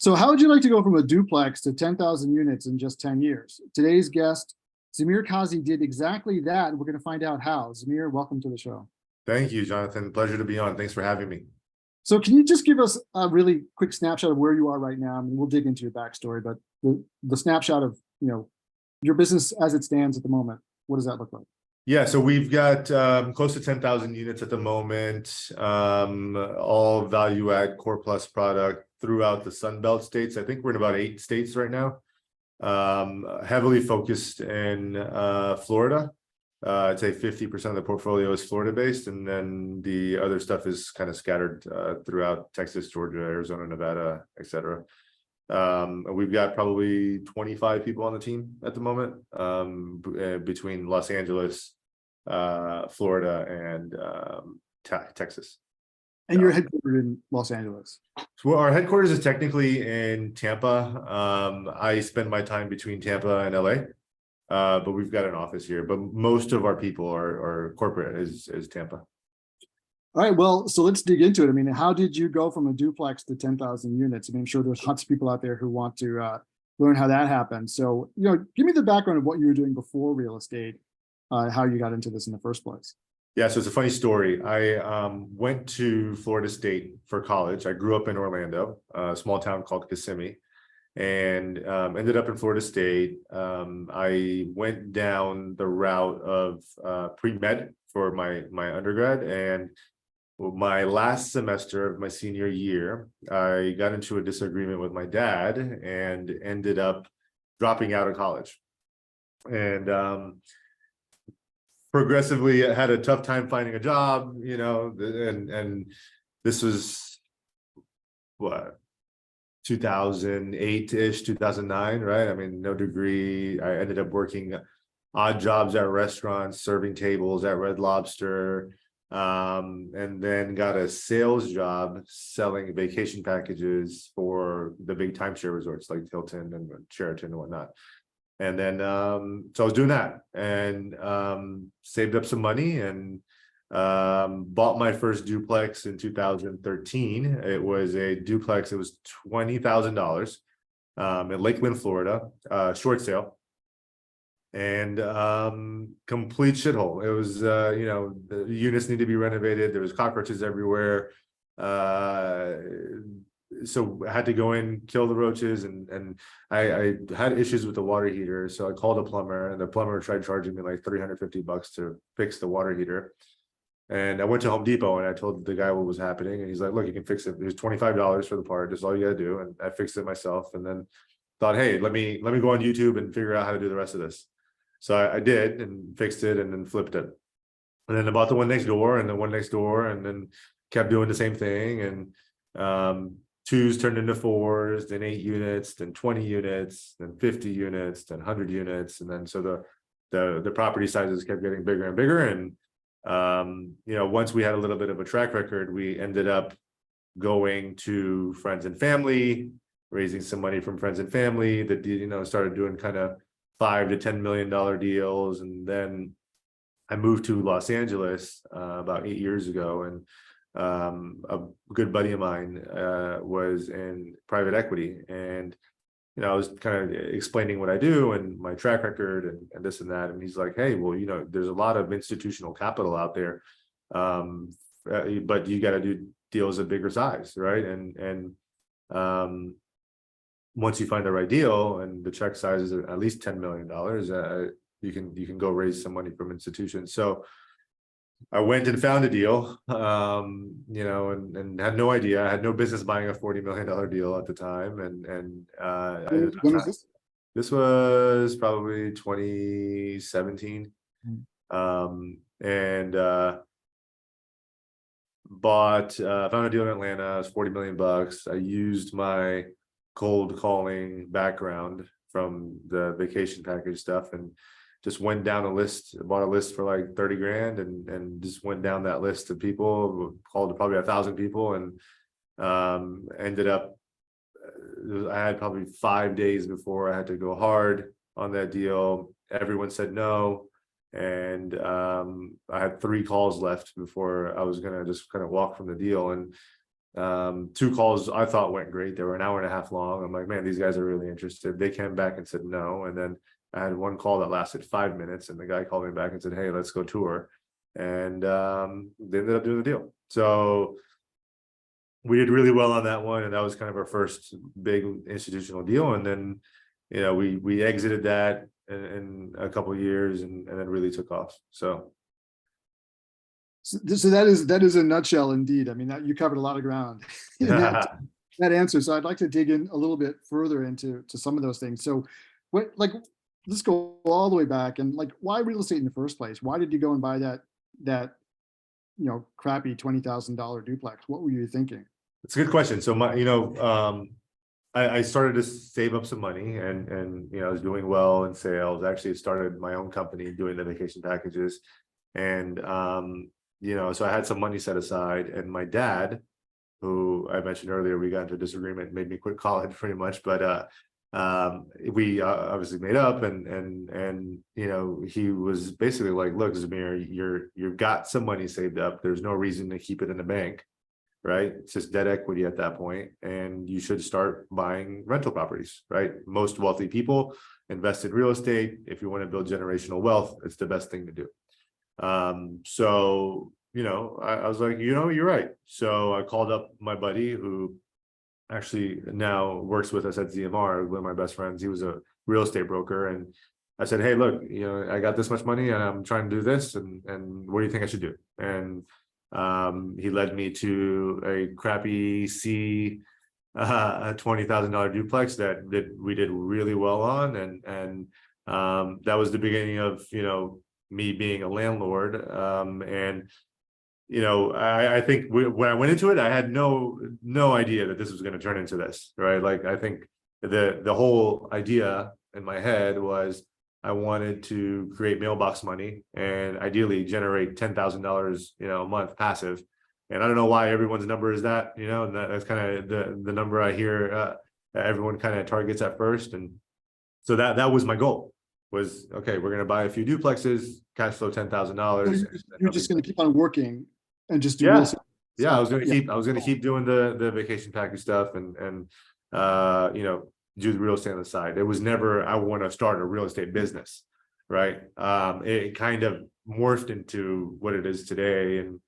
So how would you like to go from a duplex to 10,000 units in just 10 years? Today's guest, Zamir Kazi, did exactly that, and we're going to find out how. Zamir, welcome to the show. Thank you, Jonathan. Pleasure to be on. Thanks for having me. So can you just give us a really quick snapshot of where you are right now? I mean, we'll dig into your backstory, but the snapshot of, your business as it stands at the moment, what does that look like? Yeah, so we've got close to 10,000 units at the moment, all value add core plus product throughout the sunbelt states. I think we're in about 8 states right now, heavily focused in Florida. I'd say 50% of the portfolio is Florida based, and then the other stuff is kind of scattered throughout Texas, Georgia, Arizona, Nevada, etc. We've got probably 25 people on the team at the moment, between Los Angeles, Florida, and Texas. And you're headquartered in Los Angeles. So our headquarters is technically in Tampa. I spend my time between Tampa and LA, but we've got an office here. But most of our people are corporate is Tampa. All right, well, so let's dig into it. I mean, how did you go from a duplex to 10,000 units? I mean, I'm sure there's lots of people out there who want to learn how that happened. So, give me the background of what you were doing before real estate, how you got into this in the first place. Yeah, so it's a funny story. I went to Florida State for college. I grew up in Orlando, a small town called Kissimmee, and ended up in Florida State. I went down the route of pre-med for my undergrad, and my last semester of my senior year, I got into a disagreement with my dad and ended up dropping out of college. And progressively had a tough time finding a job, and this was what, 2008-ish, 2009, right? I mean, no degree. I ended up working odd jobs at restaurants, serving tables at Red Lobster, and then got a sales job selling vacation packages for the big timeshare resorts like Hilton and Sheraton and whatnot. And then so I was doing that, and saved up some money and bought my first duplex in 2013. It was a duplex. It was $20,000 in Lakeland, Florida, short sale, and complete shithole. It was the units need to be renovated. There was cockroaches everywhere. So I had to go in, kill the roaches, and I had issues with the water heater. So I called a plumber, and the plumber tried charging me like $350 to fix the water heater. And I went to Home Depot and I told the guy what was happening, and he's like, "Look, you can fix it. There's $25 for the part. That's all you gotta do." And I fixed it myself, and then thought, "Hey, let me go on YouTube and figure out how to do the rest of this." So I did, and fixed it, and then flipped it. And then I bought the one next door, and the one next door, and then kept doing the same thing. And 2s turned into 4s, then 8 units, then 20 units, then 50 units, then 100 units. And then so the property sizes kept getting bigger and bigger. And once we had a little bit of a track record, we ended up going to friends and family, raising some money from friends and family that started doing kind of $5 to $10 million deals. And then I moved to Los Angeles about 8 years ago, and a good buddy of mine was in private equity, and I was kind of explaining what I do and my track record and this and that, and he's like, "Hey, well, there's a lot of institutional capital out there, but you got to do deals of bigger size, right? And once you find the right deal and the check size is at least $10 million, you can go raise some money from institutions." So I went and found a deal, and had no idea. I had no business buying a $40 million deal at the time. And When was this? This was probably 2017. And found a deal in Atlanta. It was $40 million. I used my cold calling background from the vacation package stuff, and just went down a list, bought a list for like 30 grand, and just went down that list of people, called probably 1,000 people, and ended up, I had probably 5 days before I had to go hard on that deal. Everyone said no. And I had 3 calls left before I was going to just kind of walk from the deal. And Two calls I thought went great. They were an hour and a half long. I'm like, man, these guys are really interested. They came back and said no. And then I had one call that lasted 5 minutes, and the guy called me back and said, hey, let's go tour. And they ended up doing the deal. So we did really well on that one, and that was kind of our first big institutional deal. And then, we exited that in a couple of years, and then really took off. So that is a nutshell indeed. I mean, you covered a lot of ground in that answer. So I'd like to dig in a little bit further into some of those things. So let's go all the way back, and why real estate in the first place? Why did you go and buy that crappy $20,000 duplex? What were you thinking? It's a good question. So I started to save up some money, and I was doing well in sales. Actually started my own company doing the vacation packages. And so I had some money set aside, and my dad, who I mentioned earlier, we got into a disagreement, made me quit college pretty much, but we obviously made up, and he was basically like, look, Zamir, you've got some money saved up. There's no reason to keep it in the bank. Right? It's just debt equity at that point, and you should start buying rental properties, right? Most wealthy people invest in real estate. If you want to build generational wealth, it's the best thing to do. So, I was like, you're right. So I called up my buddy, who actually now works with us at ZMR, one of my best friends. He was a real estate broker, and I said, hey, look, I got this much money, and I'm trying to do this, and what do you think I should do? And he led me to a crappy a $20,000 duplex that we did really well on, and that was the beginning of me being a landlord. And I think when I went into it, I had no idea that this was going to turn into this, right? Like, I think the whole idea in my head was I wanted to create mailbox money and ideally generate $10,000, a month passive. And I don't know why everyone's number is that, and that's kind of the number I hear everyone kind of targets at first. And so that was my goal, was, okay, we're going to buy a few duplexes, cash flow $10,000. You're just going to keep on working and just do real estate. Yeah, I was going to keep doing the vacation package stuff, and do the real estate on the side. It was never, I want to start a real estate business, right? It kind of morphed into what it is today. And,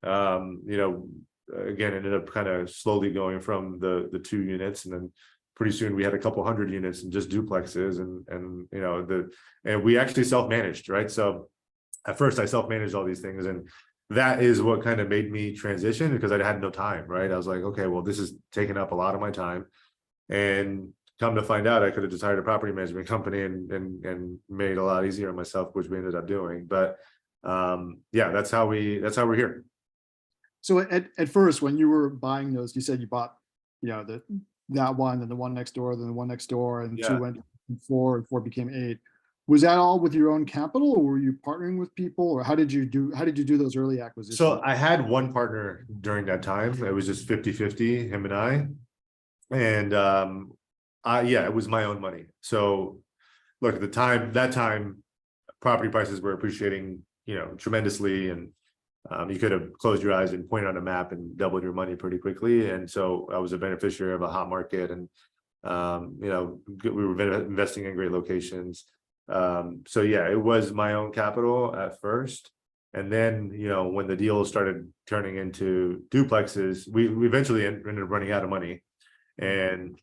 again, ended up kind of slowly going from the 2 units. And then pretty soon we had a couple hundred units and just duplexes, and we actually self-managed, right? So at first I self-managed all these things, and that is what kind of made me transition, because I had no time, right? I was like, okay, well, this is taking up a lot of my time. And come to find out, I could have just hired a property management company and made it a lot easier on myself, which we ended up doing. But that's how we're here. So at first, when you were buying those, you said you bought, that one, and the one next door, then the one next door, and 2 went to 4, and 4 became 8. Was that all with your own capital, or were you partnering with people, or how did you do those early acquisitions? So I had one partner during that time. It was just 50-50, him and I. And it was my own money. So look, at that time, property prices were appreciating, tremendously, and you could have closed your eyes and pointed on a map and doubled your money pretty quickly. And so I was a beneficiary of a hot market, and we were investing in great locations. So it was my own capital at first. And then, when the deal started turning into duplexes, we eventually ended up running out of money. And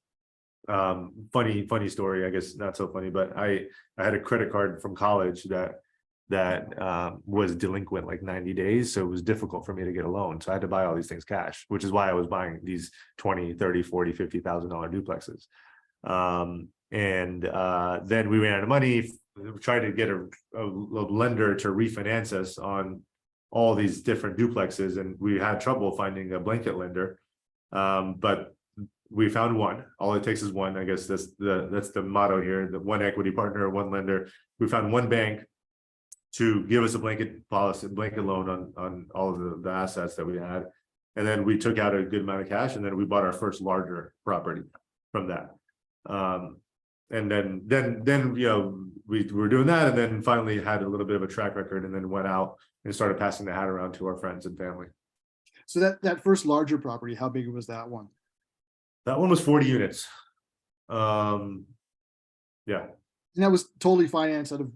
funny story, I guess not so funny, but I had a credit card from college that was delinquent like 90 days. So it was difficult for me to get a loan. So I had to buy all these things cash, which is why I was buying these $20, $30, $40, $50,000 duplexes. Then we ran out of money. We tried to get a lender to refinance us on all these different duplexes, and we had trouble finding a blanket lender. But we found one. All it takes is one. I guess that's the motto here: the one equity partner, one lender. We found one bank to give us a blanket loan on all of the assets that we had, and then we took out a good amount of cash, and then we bought our first larger property from that. And then we were doing that, and then finally had a little bit of a track record, and then went out and started passing the hat around to our friends and family. So that first larger property, how big was that one? That one was 40 units. Yeah. And that was totally financed out of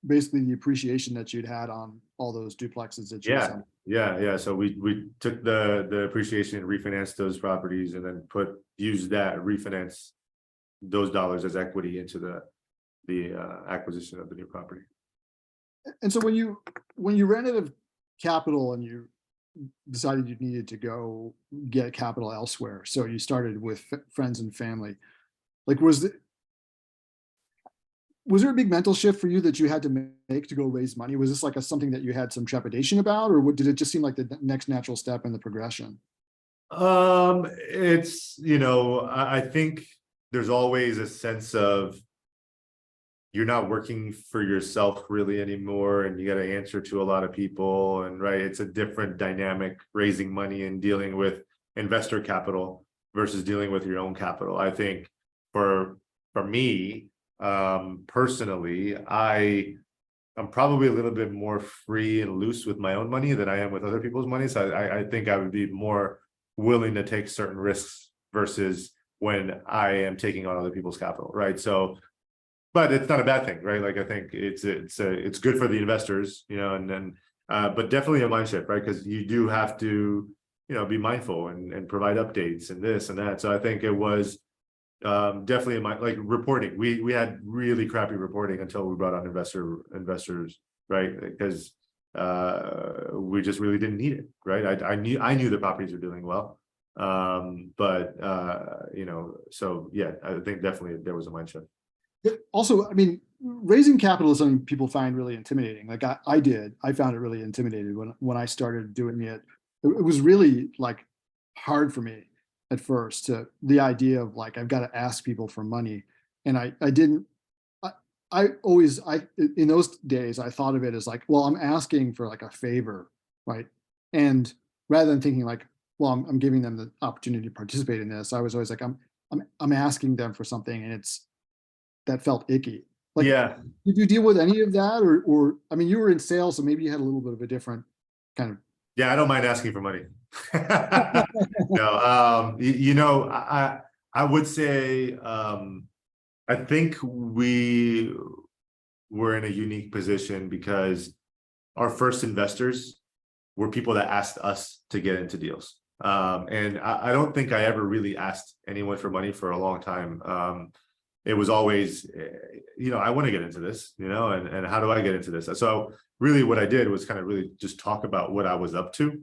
basically the appreciation that you'd had on all those duplexes that you were Yeah. selling. Yeah. So we took the appreciation and refinanced those properties and then used that refinance those dollars as equity into the acquisition of the new property. And so when you ran out of capital and you decided you needed to go get capital elsewhere, so you started with friends and family, like was there a big mental shift for you that you had to make to go raise money? Was this like something that you had some trepidation about, or did it just seem like the next natural step in the progression? It's, I think there's always a sense of you're not working for yourself really anymore, and you got to answer to a lot of people, and right, it's a different dynamic raising money and dealing with investor capital versus dealing with your own capital. I think for me, personally, I'm probably a little bit more free and loose with my own money than I am with other people's money. So I think I would be more willing to take certain risks versus when I am taking on other people's capital, right? So, but it's not a bad thing, right? Like I think it's good for the investors, and then but definitely a mind shift, right? Because you do have to, be mindful and provide updates and this and that. So I think it was definitely like reporting. We had really crappy reporting until we brought on investors, right? Because we just really didn't need it, right? I knew the properties were doing well, but so yeah, I think definitely there was a mind shift. Also, I mean, raising capital is something people find really intimidating. Like I found it really intimidating when I started doing it. It was really like hard for me at first, to the idea of like I've got to ask people for money, and I didn't. I always in those days I thought of it as like, well, I'm asking for like a favor, right? And rather than thinking like, well, I'm giving them the opportunity to participate in this, I was always like, I'm asking them for something, and that felt icky. Like, Yeah. did you deal with any of that, or I mean, you were in sales, so maybe you had a little bit of a different kind of. Yeah, I don't mind asking for money. No, I would say I think we were in a unique position because our first investors were people that asked us to get into deals. And I don't think I ever really asked anyone for money for a long time. It was always, I want to get into this, and how do I get into this? So really what I did was kind of really just talk about what I was up to.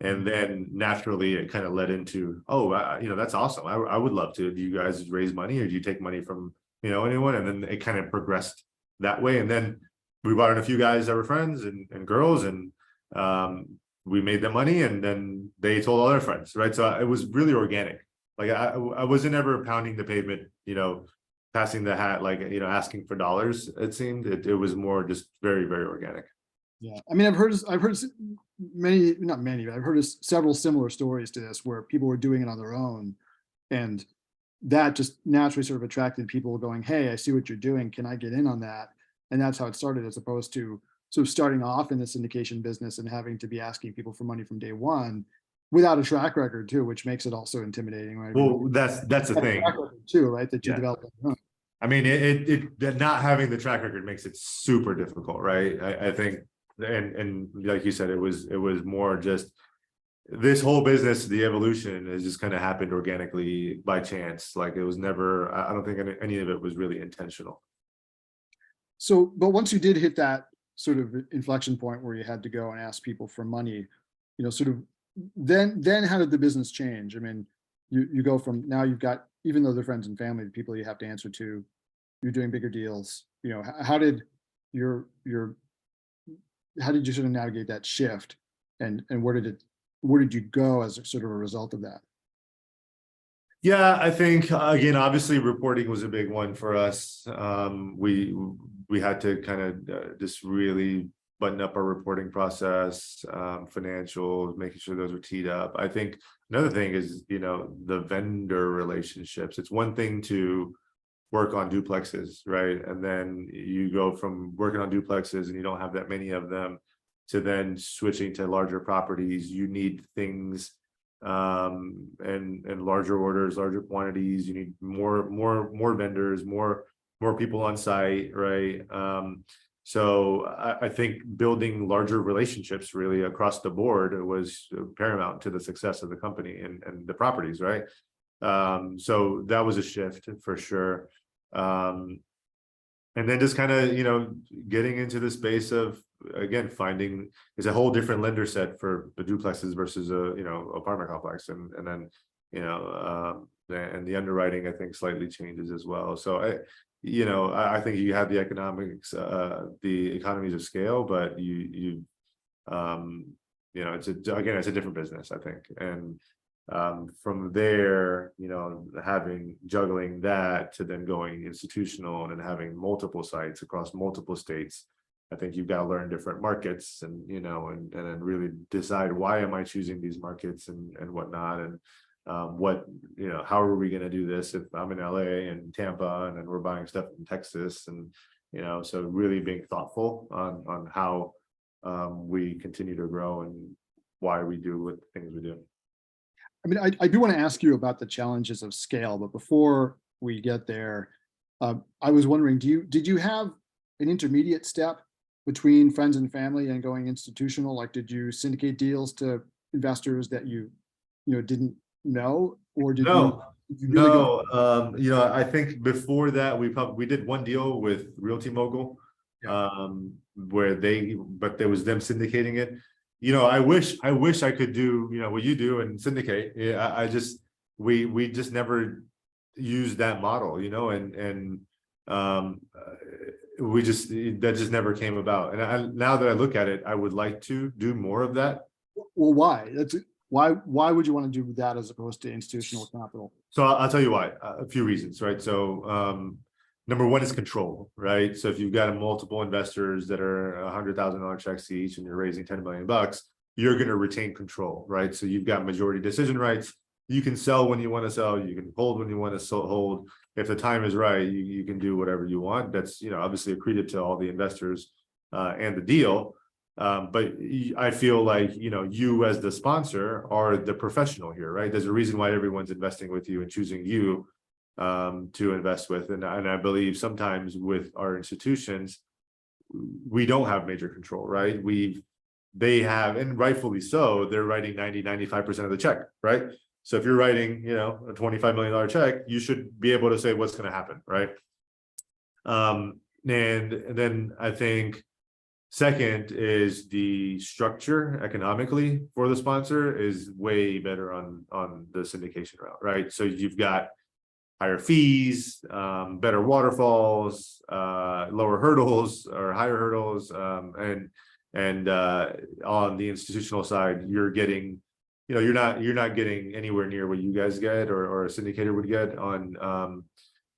And then naturally it kind of led into, that's awesome. I would love to. Do you guys raise money, or do you take money from, anyone? And then it kind of progressed that way. And then we brought in a few guys that were friends and girls, and we made them money, and then they told all their friends, right? So it was really organic. Like I wasn't ever pounding the pavement, passing the hat, like, asking for dollars. It seemed it was more just very, very organic. Yeah, I mean, I've heard many, not many, but I've heard several similar stories to this where people were doing it on their own, and that just naturally sort of attracted people going, hey, I see what you're doing, can I get in on that? And that's how it started, as opposed to sort of starting off in the syndication business and having to be asking people for money from day one without a track record too, which makes it also intimidating, right? Well, that's the thing too, right? That you Yeah. develop. I mean, it not having the track record makes it super difficult, right? I think, and like you said, it was more just this whole business, the evolution has just kind of happened organically by chance. Like it was never, I don't think any of it was really intentional. So, but once you did hit that sort of inflection point where you had to go and ask people for money, sort of then how did the business change? I mean, you go from, now you've got, even though they're friends and family, the people you have to answer to, you're doing bigger deals. How did how did you sort of navigate that shift, and where did you go as sort of a result of that? Yeah, I think again, obviously reporting was a big one for us. We had to kind of just really button up our reporting process, financials, making sure those were teed up. I think another thing is, the vendor relationships. It's one thing to work on duplexes, right? And then you go from working on duplexes and you don't have that many of them to then switching to larger properties. You need things and larger orders, larger quantities. You need more vendors, more people on site, right? So I think building larger relationships really across the board was paramount to the success of the company and the properties, right? So that was a shift for sure. And then just kind of, getting into the space of, again, finding is a whole different lender set for the duplexes versus a, apartment complex. And then, and the underwriting, I think, slightly changes as well. So I think you have the economics, the economies of scale, but it's a different business, I think. And from there, juggling that to then going institutional and then having multiple sites across multiple states, I think you've got to learn different markets and then really decide, why am I choosing these markets and whatnot, and how are we going to do this if I'm in LA and Tampa and then we're buying stuff in Texas, and so really being thoughtful on how we continue to grow and why we do what things we do. I mean, I do want to ask you about the challenges of scale, but before we get there, I was wondering, did you have an intermediate step between friends and family and going institutional? Like, did you syndicate deals to investors that you didn't know, or did No. you really go? I think before that we did one deal with Realty Mogul, where but there was them syndicating it. I wish I could do what you do and syndicate. Yeah, we just never used that model, and that just never came about. And now that I look at it, I would like to do more of that. Well, why? Why would you want to do that as opposed to institutional capital? So I'll tell you why. A few reasons, right? So number one is control, right? So if you've got multiple investors that are $100,000 checks each and you're raising $10 million, you're going to retain control, right? So you've got majority decision rights. You can sell when you want to sell. You can hold when you want to hold. If the time is right, you can do whatever you want. That's obviously accretive to all the investors and the deal. But I feel like you as the sponsor are the professional here, right? There's a reason why everyone's investing with you and choosing you to invest with. And I believe sometimes with our institutions, we don't have major control, right? They have, and rightfully so, they're writing 95% of the check, right? So if you're writing, a $25 million check, you should be able to say what's going to happen, right? And then I think second is the structure economically for the sponsor is way better on the syndication route, right? So you've got higher fees, better waterfalls, lower hurdles or higher hurdles, and on the institutional side, you're getting, you're not getting anywhere near what you guys get or a syndicator would get on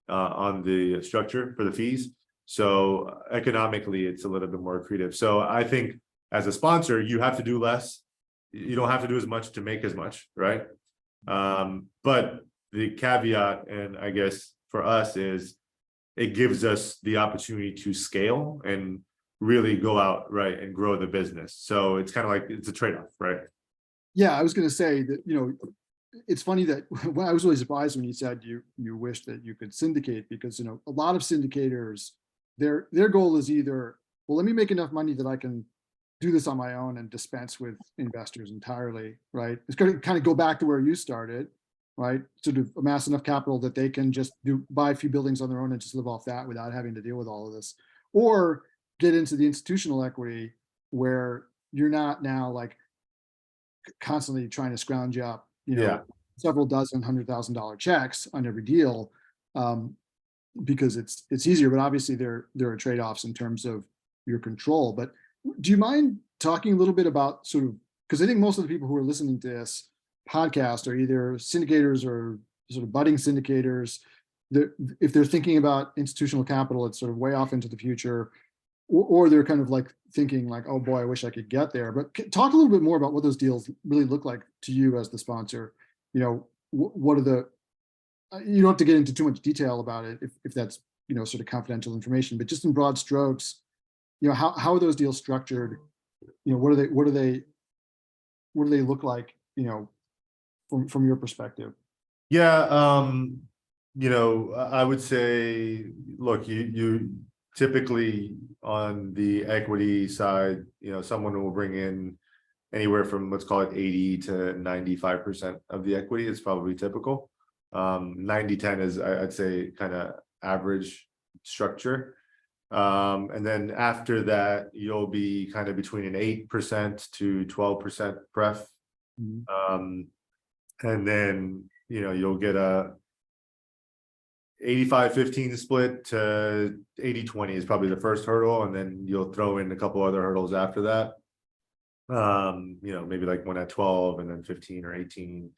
the structure for the fees. So economically, it's a little bit more accretive. So I think as a sponsor, you have to do less. You don't have to do as much to make as much, right? But the caveat, and I guess for us, is it gives us the opportunity to scale and really go out, right, and grow the business. So it's kind of like it's a trade-off, right? Yeah, I was going to say that, it's funny that when I was really surprised when you said you wish that you could syndicate, because, a lot of syndicators, their goal is either, well, let me make enough money that I can do this on my own and dispense with investors entirely, right? It's going to kind of go back to where you started, right? Sort of amass enough capital that they can just buy a few buildings on their own and just live off that without having to deal with all of this, or get into the institutional equity where you're not now like constantly trying to scrounge up, several dozen $100,000 checks on every deal, because it's easier. But obviously there are trade-offs in terms of your control. But do you mind talking a little bit about sort of, because I think most of the people who are listening to this podcast are either syndicators or sort of budding syndicators. If they're thinking about institutional capital, it's sort of way off into the future, or they're kind of like thinking like, oh boy, I wish I could get there. But talk a little bit more about what those deals really look like to you as the sponsor. What are the, you don't have to get into too much detail about it if that's, sort of confidential information, but just in broad strokes, how are those deals structured? You know, what do they look like, you know, from your perspective? Yeah, I would say, look, you typically on the equity side, someone will bring in anywhere from, let's call it 80 to 95% of the equity is probably typical. 90-10 is, I'd say, kind of average structure. And then after that, you'll be kind of between an 8% to 12% pref. Mhm. And then, you'll get a 85-15 split to 80-20 is probably the first hurdle. And then you'll throw in a couple other hurdles after that. Maybe like one at 12 and then 15 or 18.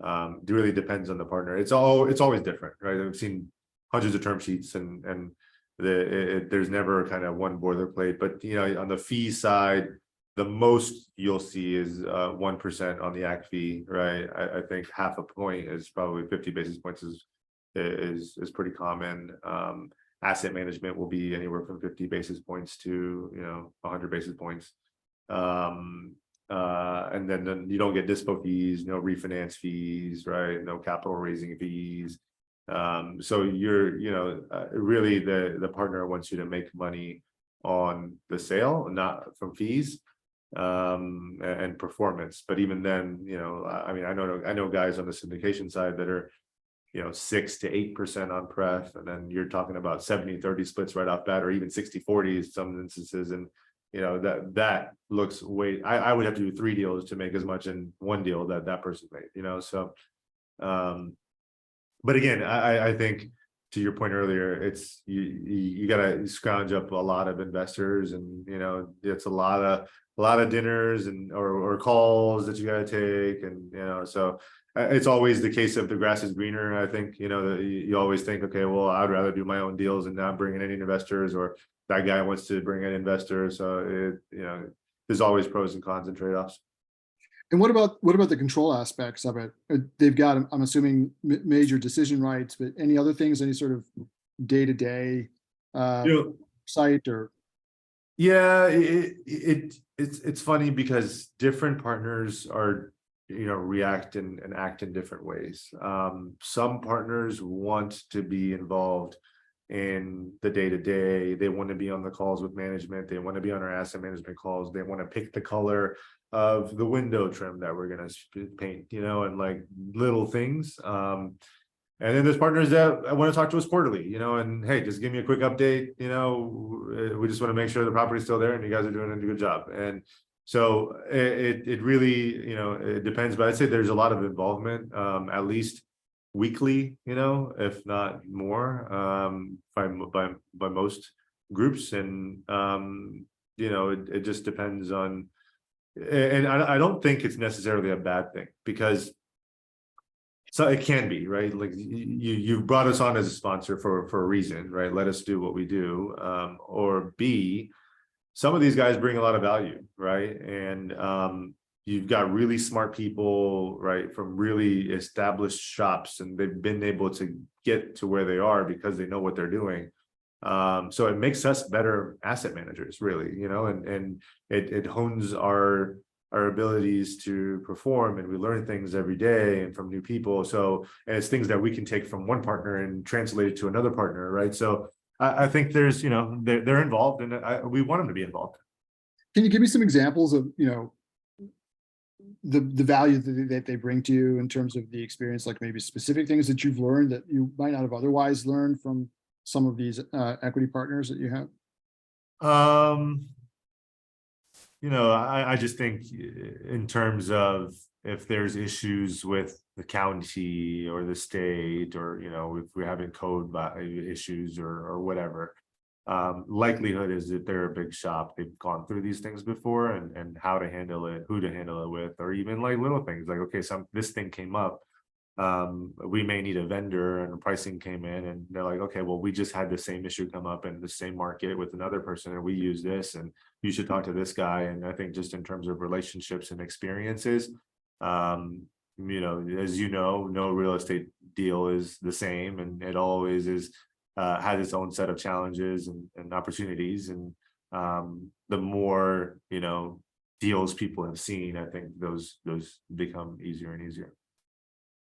It really depends on the partner. It's always different, right? I've seen hundreds of term sheets and there's never kind of one boilerplate, but on the fee side, the most you'll see is 1% on the act fee, right? I think half a point is probably 50 basis points is pretty common. Asset management will be anywhere from 50 basis points to 100 basis points. And then you don't get dispo fees, no refinance fees, right? No capital raising fees. So you're, really the partner wants you to make money on the sale, not from fees, and performance. But even then, I mean, I know guys on the syndication side that are, 6 to 8% on pref, and then you're talking about 70-30 splits right off bat, or even 60-40 in some instances. And that looks way, I would have to do 3 deals to make as much in one deal that person made, so but again, I think to your point earlier, it's you gotta scrounge up a lot of investors, and it's a lot of dinners and or calls that you gotta take, and so it's always the case of the grass is greener. I think you always think, okay, well, I'd rather do my own deals and not bring in any investors, or that guy wants to bring in investors. So there's always pros and cons and trade-offs. And what about the control aspects of it? They've got, I'm assuming, major decision rights, but any other things, any sort of day-to-day site or? Yeah, it's funny because different partners are react and act in different ways. Some partners want to be involved in the day-to-day. They want to be on the calls with management. They want to be on our asset management calls. They want to pick the color of the window trim that we're going to paint, and like little things. And then there's partners that want to talk to us quarterly, and hey, just give me a quick update. We just want to make sure the property's still there and you guys are doing a good job. And so it really, it depends, but I'd say there's a lot of involvement, at least weekly, if not more, by most groups. And it just depends on, and I don't think it's necessarily a bad thing, because so it can be, right? Like you brought us on as a sponsor for a reason, right? Let us do what we do. Or B, some of these guys bring a lot of value, right? And you've got really smart people, right, from really established shops, and they've been able to get to where they are because they know what they're doing. So it makes us better asset managers, really, and it hones our abilities to perform, and we learn things every day and from new people. So, and it's things that we can take from one partner and translate it to another partner, right? So I think there's, they're involved, and we want them to be involved. Can you give me some examples of, the value that they bring to you in terms of the experience, like maybe specific things that you've learned that you might not have otherwise learned from some of these equity partners that you have? I just think in terms of if there's issues with the county or the state, or if we're having code issues or whatever, likelihood is that they're a big shop, they've gone through these things before, and how to handle it, who to handle it with, or even like little things like, okay, this thing came up, we may need a vendor, and the pricing came in, and they're like, okay, well, we just had the same issue come up in the same market with another person, and we use this, and you should talk to this guy. And I think just in terms of relationships and experiences, as no real estate deal is the same, and it always is has its own set of challenges and opportunities. And the more deals people have seen, I think those become easier and easier.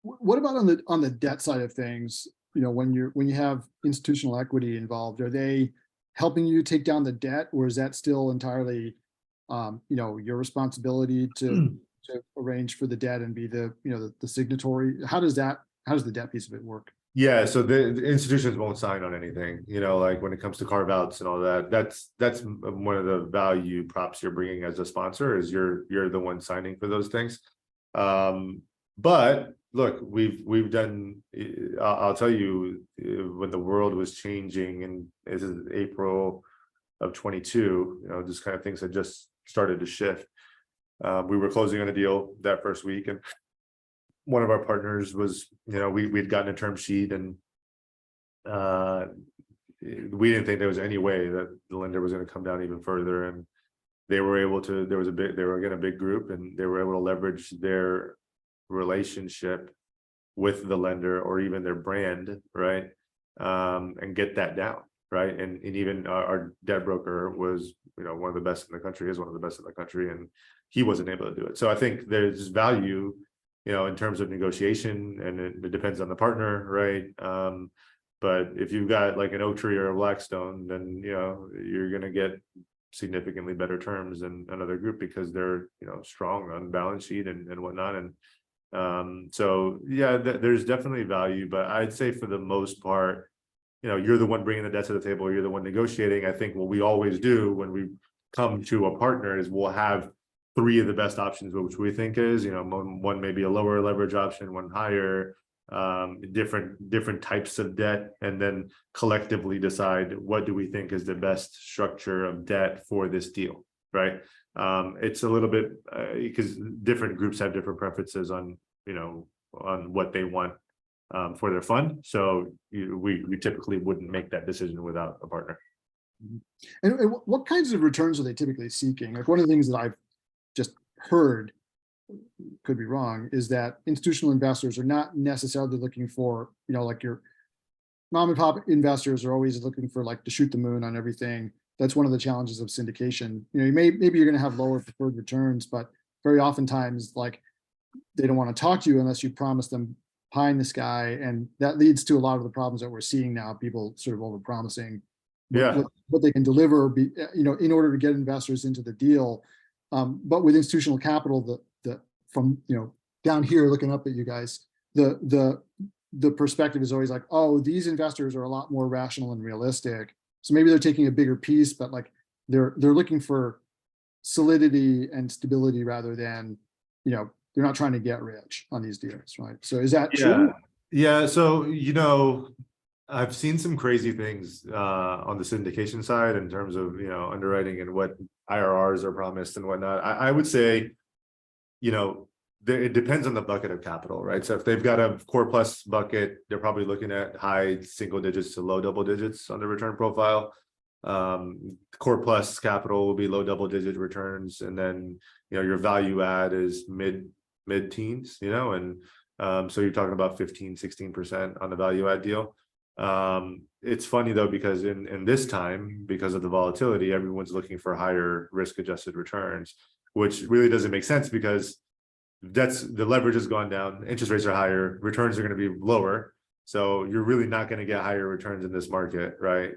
What about on the debt side of things? You know, when you have institutional equity involved, are they helping you take down the debt, or is that still entirely, you know, your responsibility to arrange for the debt and be the, you know, the signatory? How does the debt piece of it work? Yeah, so the institutions won't sign on anything, you know, like when it comes to carve outs and all that. That's one of the value props you're bringing as a sponsor, is you're the one signing for those things. But look, we've done. I'll tell you, when the world was changing, and this is April of 22, you know, just kind of things had just started to shift. We were closing on a deal that first week, and one of our partners was, you know, we'd gotten a term sheet, and we didn't think there was any way that the lender was going to come down even further. And they were able to, they were again a big group, and they were able to leverage their relationship with the lender, or even their brand, right? And get that down, right? And even our debt broker was, you know, one of the best in the country, is one of the best in the country, and he wasn't able to do it. So I think there's value, you know, in terms of negotiation, and it depends on the partner, right? But if you've got like an Oaktree or a Blackstone, then, you know, you're going to get significantly better terms than another group, because they're, you know, strong on balance sheet and whatnot. And so, yeah, there's definitely value, but I'd say for the most part, you know, you're the one bringing the debt to the table, you're the one negotiating. I think what we always do when we come to a partner is we'll have three of the best options, which we think is, you know, one maybe a lower leverage option, one higher, different types of debt, and then collectively decide what do we think is the best structure of debt for this deal, right? It's a little bit because different groups have different preferences on, you know, on what they want for their fund. So we typically wouldn't make that decision without a partner. And what kinds of returns are they typically seeking? Like, one of the things that I've just heard, could be wrong, is that institutional investors are not necessarily looking for, you know, like your mom and pop investors are always looking for like to shoot the moon on everything. That's one of the challenges of syndication. You know, maybe you're going to have lower preferred returns, but very oftentimes, like, they don't want to talk to you unless you promise them pie in the sky, and that leads to a lot of the problems that we're seeing now. People sort of over promising what they can deliver, you know, in order to get investors into the deal. But with institutional capital, the from, you know, down here looking up at you guys, the perspective is always like, oh, these investors are a lot more rational and realistic. So maybe they're taking a bigger piece, but like they're looking for solidity and stability rather than, you know, they're not trying to get rich on these deals, right? So is that true? Yeah. So, you know, I've seen some crazy things on the syndication side in terms of, you know, underwriting and what IRRs are promised and whatnot. I would say, you know, it depends on the bucket of capital, right? So if they've got a core plus bucket, they're probably looking at high single digits to low double digits on the return profile. Core plus capital will be low double digit returns, and then, you know, your value add is mid teens, you know, and so you're talking about 15-16% on the value add deal. It's funny though, because in this time, because of the volatility, everyone's looking for higher risk adjusted returns, which really doesn't make sense, because the leverage has gone down, interest rates are higher, returns are going to be lower, so you're really not going to get higher returns in this market, right?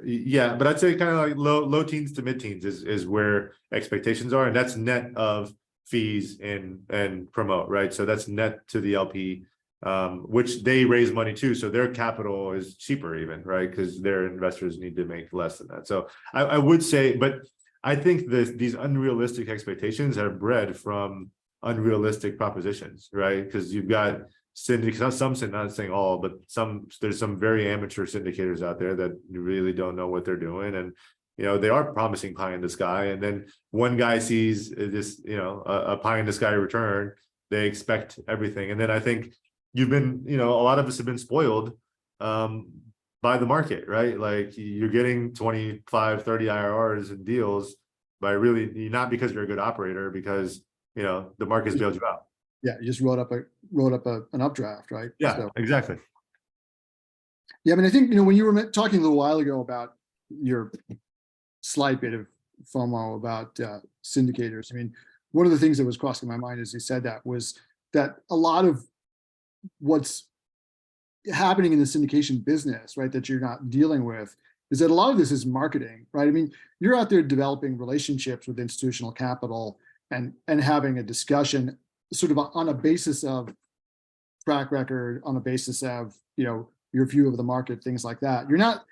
Yeah, but I'd say kind of like low teens to mid teens is where expectations are, and that's net of fees and promote, right? So that's net to the LP, which they raise money too, so their capital is cheaper even, right? Because their investors need to make less than that. So I would say, but I think these unrealistic expectations are bred from unrealistic propositions, right? Because you've got some, not saying all, but there's some very amateur syndicators out there that really don't know what they're doing, and, you know, they are promising pie in the sky, and then one guy sees this, you know, a pie in the sky return, they expect everything. And then I think you've been, you know, a lot of us have been spoiled by the market, right? Like, you're getting 25, 30 IRRs in deals by really not because you're a good operator, because, you know, the market's bailed you out. Yeah, you just wrote up an updraft, right? Yeah, So, exactly. yeah, I mean, I think, you know, when you were talking a little while ago about your slight bit of FOMO about syndicators. I mean, one of the things that was crossing my mind as you said that was that a lot of what's happening in the syndication business, right, that you're not dealing with, is that a lot of this is marketing, right? I mean, you're out there developing relationships with institutional capital and having a discussion sort of on a basis of track record, on a basis of, you know, your view of the market, things like that. You're not,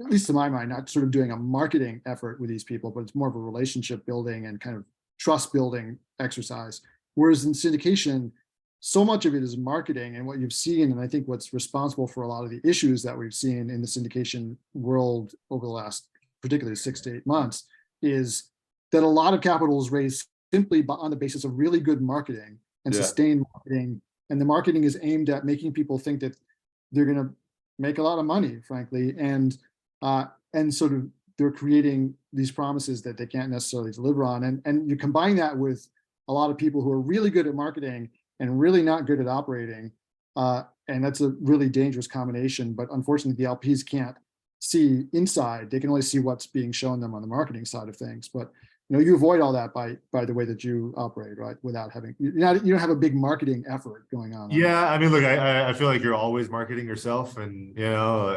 at least to my mind, not sort of doing a marketing effort with these people, but it's more of a relationship building and kind of trust building exercise. Whereas in syndication, so much of it is marketing, and what you've seen, and I think what's responsible for a lot of the issues that we've seen in the syndication world over the last, particularly 6 to 8 months, is that a lot of capital is raised simply on the basis of really good marketing and sustained marketing. And the marketing is aimed at making people think that they're going to make a lot of money, frankly, and sort of they're creating these promises that they can't necessarily deliver on. And you combine that with a lot of people who are really good at marketing and really not good at operating. And that's a really dangerous combination. But unfortunately, the LPs can't see inside. They can only see what's being shown them on the marketing side of things. But you know, you avoid all that by the way that you operate, right? Without having, you don't have a big marketing effort going on. Yeah, I mean, look, I feel like you're always marketing yourself, and you know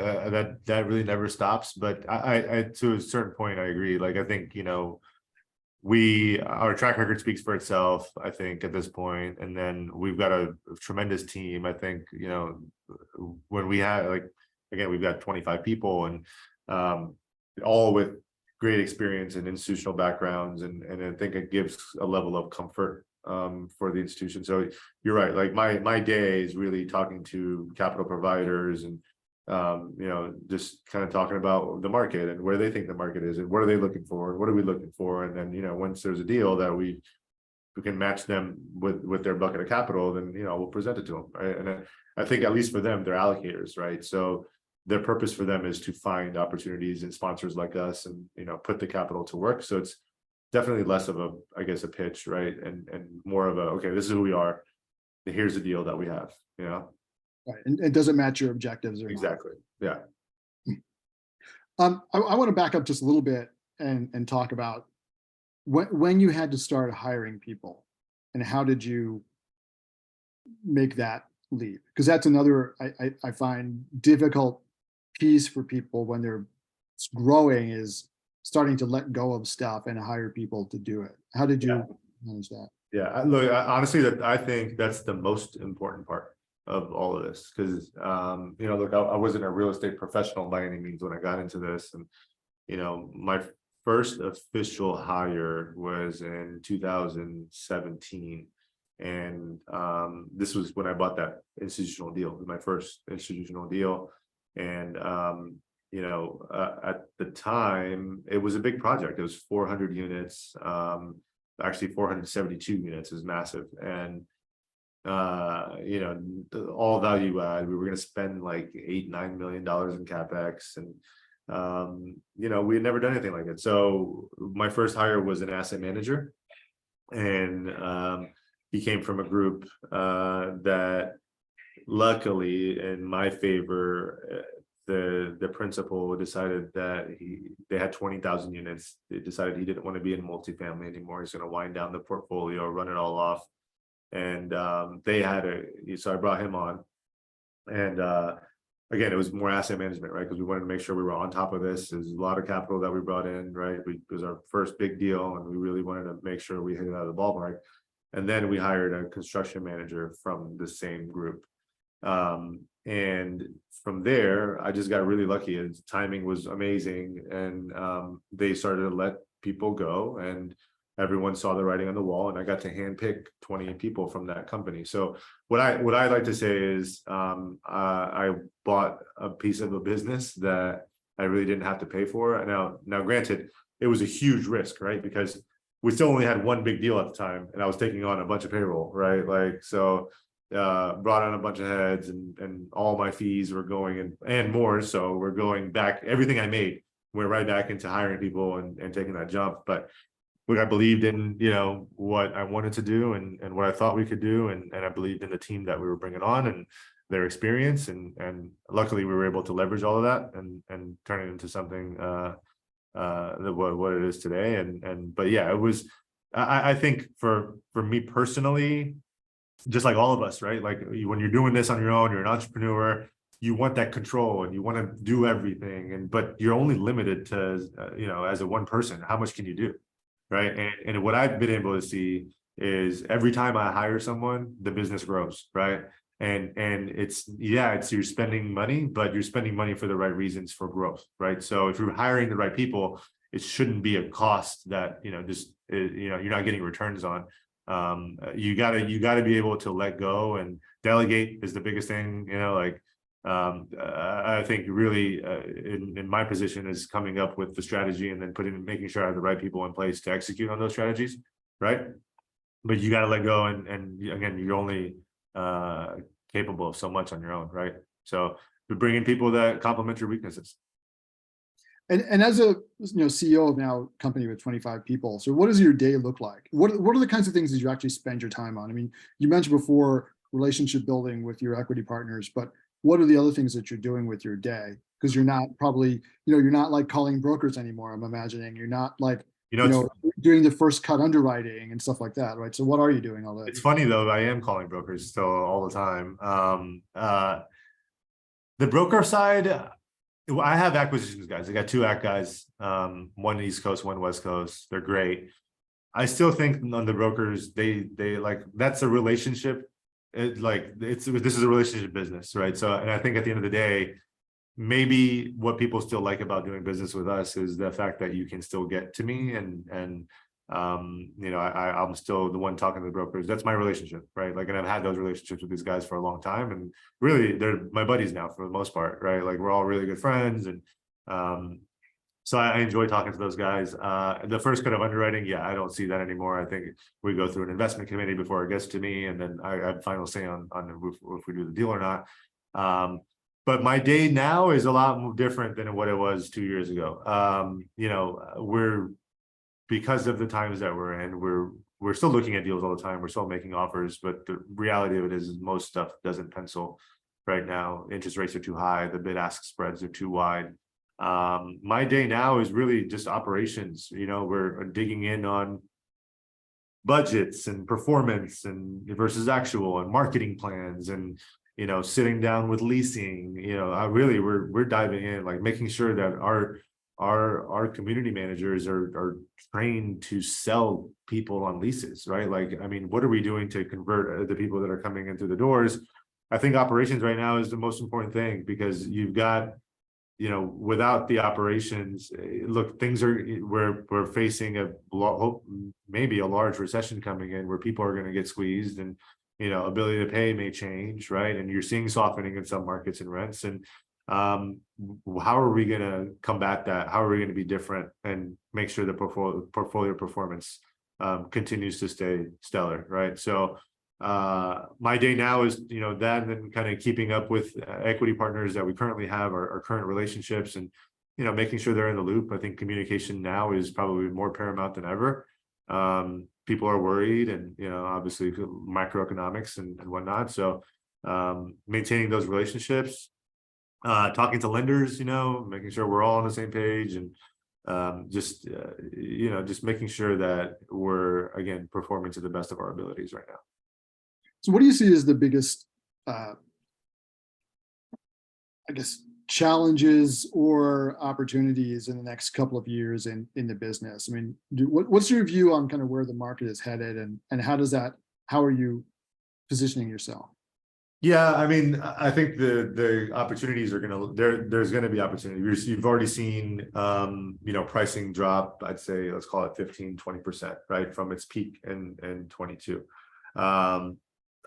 that really never stops. But I to a certain point, I agree. Like I think, you know, our track record speaks for itself, I think, at this point. And then we've got a tremendous team. I think, you know, when we had, like, again, we've got 25 people, and all with great experience and institutional backgrounds, and I think it gives a level of comfort for the institution. So you're right, like my day is really talking to capital providers and you know, just kind of talking about the market and where they think the market is and what are they looking for, what are we looking for. And then, you know, once there's a deal that we can match them with their bucket of capital, then, you know, we'll present it to them, right? And I think at least for them, they're allocators, right? So their purpose for them is to find opportunities and sponsors like us, and, you know, put the capital to work. So it's definitely less of a, I guess, a pitch, right? And more of a, okay, this is who we are, here's the deal that we have, you know? Right, and it doesn't match your objectives or exactly not. Yeah. I want to back up just a little bit and talk about when you had to start hiring people, and how did you make that leap? Because that's another I find difficult piece for people when they're growing, is starting to let go of stuff and hire people to do it. How did you manage that? Yeah, look, honestly, that I think that's the most important part of all of this, because you know, look, I wasn't a real estate professional by any means when I got into this, and you know, my first official hire was in 2017, and this was when I bought that institutional deal. It was my first institutional deal, and you know, at the time, it was a big project. It was 400 units, actually 472 units. Is massive. And you know, all value add. We were going to spend like $8-9 million in capex, and you know, we had never done anything like it. So my first hire was an asset manager, and he came from a group that, luckily, in my favor, the principal decided that they had 20,000 units. They decided he didn't want to be in multifamily anymore. He's going to wind down the portfolio, run it all off. And so I brought him on, and again, it was more asset management, right? Because we wanted to make sure we were on top of this. There's a lot of capital that we brought in, right? It was our first big deal, and we really wanted to make sure we hit it out of the ballpark. And then we hired a construction manager from the same group. And from there, I just got really lucky, and timing was amazing. And they started to let people go, and everyone saw the writing on the wall, and I got to handpick 20 people from that company. So what I like to say is I bought a piece of a business that I really didn't have to pay for. Now, granted, it was a huge risk, right? Because we still only had one big deal at the time, and I was taking on a bunch of payroll, right? Like, so brought on a bunch of heads, and all my fees were going and more. So we're going back, everything I made went right back into hiring people and taking that jump. But look, I believed in, you know, what I wanted to do and what I thought we could do. And I believed in the team that we were bringing on and their experience. And luckily we were able to leverage all of that and turn it into something what it is today. But yeah, it was, I think for me personally, just like all of us, right? Like when you're doing this on your own, you're an entrepreneur, you want that control and you want to do everything, but you're only limited to, as a one person, how much can you do, right? And what I've been able to see is every time I hire someone, the business grows, right? And it's you're spending money, but you're spending money for the right reasons for growth, right? So if you're hiring the right people, it shouldn't be a cost that you're not getting returns on. You gotta be able to let go, and delegate is the biggest thing. I think really in my position is coming up with the strategy and then making sure I have the right people in place to execute on those strategies, right? But you got to let go, and again, you're only capable of so much on your own, right? So we bring in people that complement your weaknesses. And as a CEO of now a company with 25 people, so what does your day look like? What are the kinds of things that you actually spend your time on? I mean, you mentioned before relationship building with your equity partners, but what are the other things that you're doing with your day? Because you're not probably, you're not like calling brokers anymore, I'm imagining. You're not like, doing the first cut underwriting and stuff like that, right? So what are you doing all day? It's funny though, I am calling brokers still all the time. The broker side, I have acquisitions guys. I got 2 act guys, one East Coast, one West Coast. They're great. I still think on the brokers, they like, that's a relationship. This is a relationship business, right? So, and I think at the end of the day, maybe what people still like about doing business with us is the fact that you can still get to me, and I'm still the one talking to the brokers. That's my relationship, right? Like, and I've had those relationships with these guys for a long time, and really they're my buddies now for the most part, right? Like we're all really good friends, and so I enjoy talking to those guys. The first cut of underwriting, yeah, I don't see that anymore. I think we go through an investment committee before it gets to me, and then I have final say on if we do the deal or not. But my day now is a lot more different than what it was 2 years ago. We're, because of the times that we're in, we're still looking at deals all the time. We're still making offers, but the reality of it is most stuff doesn't pencil right now. Interest rates are too high. The bid-ask spreads are too wide. My day now is really just operations. We're digging in on budgets and performance and versus actual and marketing plans, and sitting down with leasing. We're diving in, like making sure that our community managers are trained to sell people on leases, right? Like, I mean, what are we doing to convert the people that are coming in through the doors? I think operations right now is the most important thing, because you've got, without the operations, look, we're facing maybe a large recession coming in, where people are going to get squeezed, and ability to pay may change, right? And you're seeing softening in some markets and rents. And how are we going to combat that? How are we going to be different and make sure the portfolio performance continues to stay stellar, right? So my day now is that, and then kind of keeping up with equity partners that we currently have, our current relationships, and making sure they're in the loop. I think communication now is probably more paramount than ever. People are worried, and obviously macroeconomics and whatnot. So maintaining those relationships, talking to lenders, making sure we're all on the same page, and just making sure that we're, again, performing to the best of our abilities right now. So what do you see as the biggest, I guess, challenges or opportunities in the next couple of years in the business? I mean, what's your view on kind of where the market is headed, and how are you positioning yourself? Yeah, I mean, I think the opportunities are there's gonna be opportunity. You've already seen pricing drop, I'd say, let's call it 15-20%, right, from its peak in 22.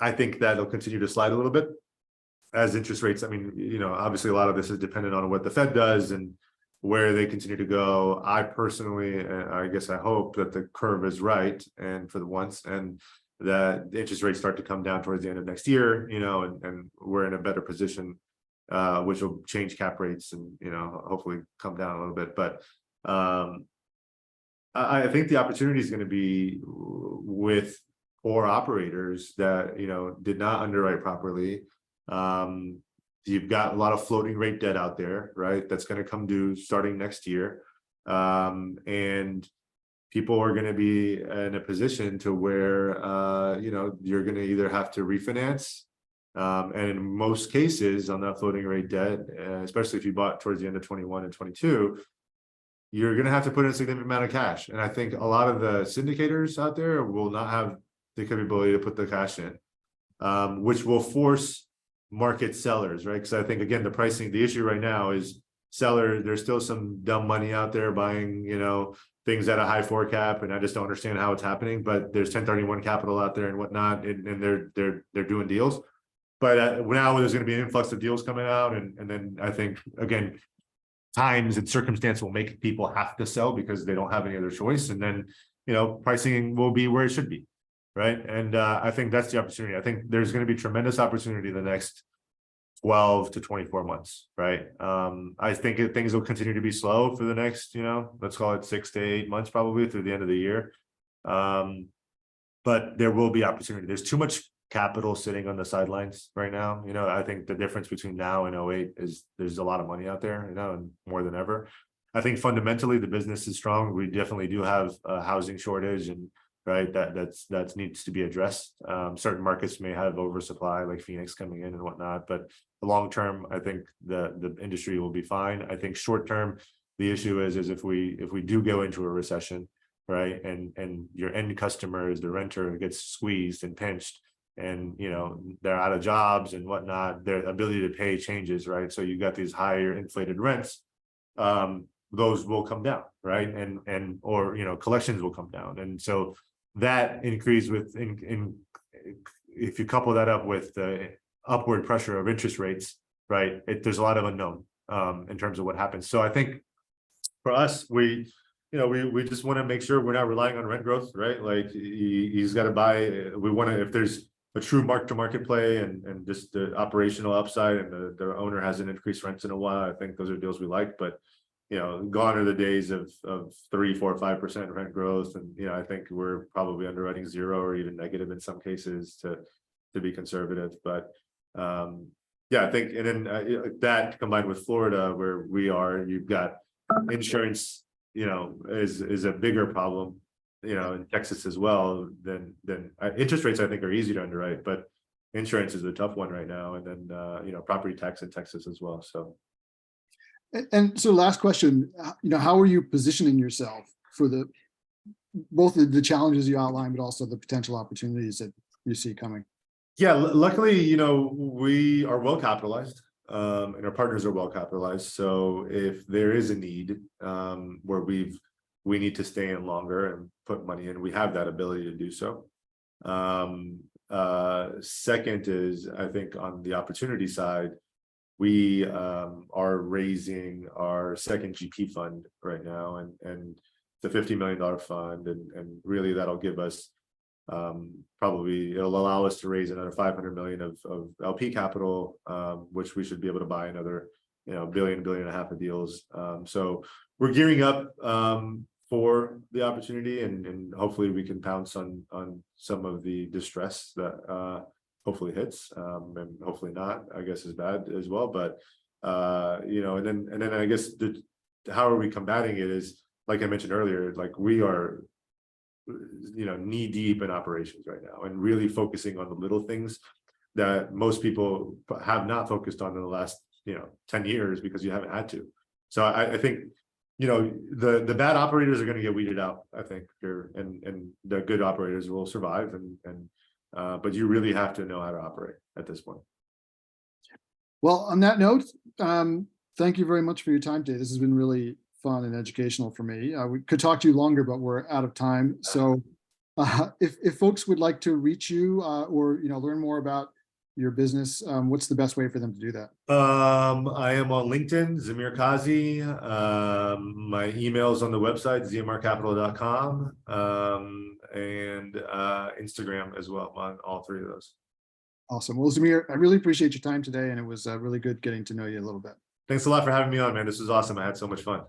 I think that'll continue to slide a little bit as interest rates. I mean, obviously a lot of this is dependent on what the Fed does and where they continue to go. I personally, I guess I hope that the curve is right, and for the once, and that the interest rates start to come down towards the end of next year, and we're in a better position, which will change cap rates and, hopefully come down a little bit. But I think the opportunity is going to be with poor operators that, did not underwrite properly. You've got a lot of floating rate debt out there, right? That's going to come due starting next year. And people are going to be in a position to where, you're going to either have to refinance. And in most cases on that floating rate debt, especially if you bought towards the end of 21 and 22, you're going to have to put in a significant amount of cash. And I think a lot of the syndicators out there will not have the capability to put the cash in, which will force market sellers, right? Because I think, again, the issue right now is there's still some dumb money out there buying, things at a high 4 cap, and I just don't understand how it's happening. But there's 1031 capital out there and whatnot, and they're doing deals. But now there's going to be an influx of deals coming out, and then I think, again, times and circumstance will make people have to sell because they don't have any other choice, and then pricing will be where it should be, right? And I think that's the opportunity. I think there's going to be tremendous opportunity in the next 12 to 24 months, right? I think things will continue to be slow for the next, let's call it 6 to 8 months, probably through the end of the year. But there will be opportunity. There's too much capital sitting on the sidelines right now. I think the difference between now and 08 is there's a lot of money out there, and more than ever. I think fundamentally the business is strong. We definitely do have a housing shortage, and right, that needs to be addressed. Certain markets may have oversupply, like Phoenix coming in and whatnot, but the long term, I think the industry will be fine. I think short term, the issue is if we do go into a recession, right, and your end customer is the renter gets squeezed and pinched, and they're out of jobs and whatnot, their ability to pay changes, right? So you got these higher inflated rents, those will come down, right? And or collections will come down, and so that increase if you couple that up with the upward pressure of interest rates, right, there's a lot of unknown in terms of what happens. So I think for us, we just want to make sure we're not relying on rent growth, right? Like he's got to buy. We want to, if there's a true mark-to-market play and just the operational upside, and the owner hasn't increased rents in a while, I think those are deals we like. But gone are the days of 3, 4, 5% rent growth, and I think we're probably underwriting 0 or even negative in some cases to be conservative. But I think, and then that combined with Florida, where we are, you've got insurance, is a bigger problem, in Texas as well. Than interest rates, I think, are easy to underwrite, but insurance is a tough one right now, and then property tax in Texas as well. So. And so last question, how are you positioning yourself for both the challenges you outlined, but also the potential opportunities that you see coming? Yeah, luckily, we are well capitalized, and our partners are well capitalized. So if there is a need where we need to stay in longer and put money in, we have that ability to do so. Second is, I think on the opportunity side, we are raising our second GP fund right now, and the $50 million fund, and really that'll give us probably, it'll allow us to raise another 500 million of LP capital, which we should be able to buy another billion and a half of deals. So we're gearing up for the opportunity, and hopefully we can pounce on some of the distress that hopefully hits, and hopefully not, I guess, is bad as well. But and then I guess how are we combating it is, like I mentioned earlier, like we are knee deep in operations right now, and really focusing on the little things that most people have not focused on in the last 10 years because you haven't had to. So I think the bad operators are going to get weeded out, I think, here, and the good operators will survive, and but you really have to know how to operate at this point. Well, on that note, thank you very much for your time today. This has been really fun and educational for me. We could talk to you longer, but we're out of time. So if folks would like to reach you or learn more about your business, what's the best way for them to do that? I am on LinkedIn, Zamir Kazi. My email is on the website, zmrcapital.com, and Instagram as well. I'm on all 3 of those. Awesome. Well, Zamir, I really appreciate your time today, and it was really good getting to know you a little bit. Thanks a lot for having me on, man. This was awesome. I had so much fun.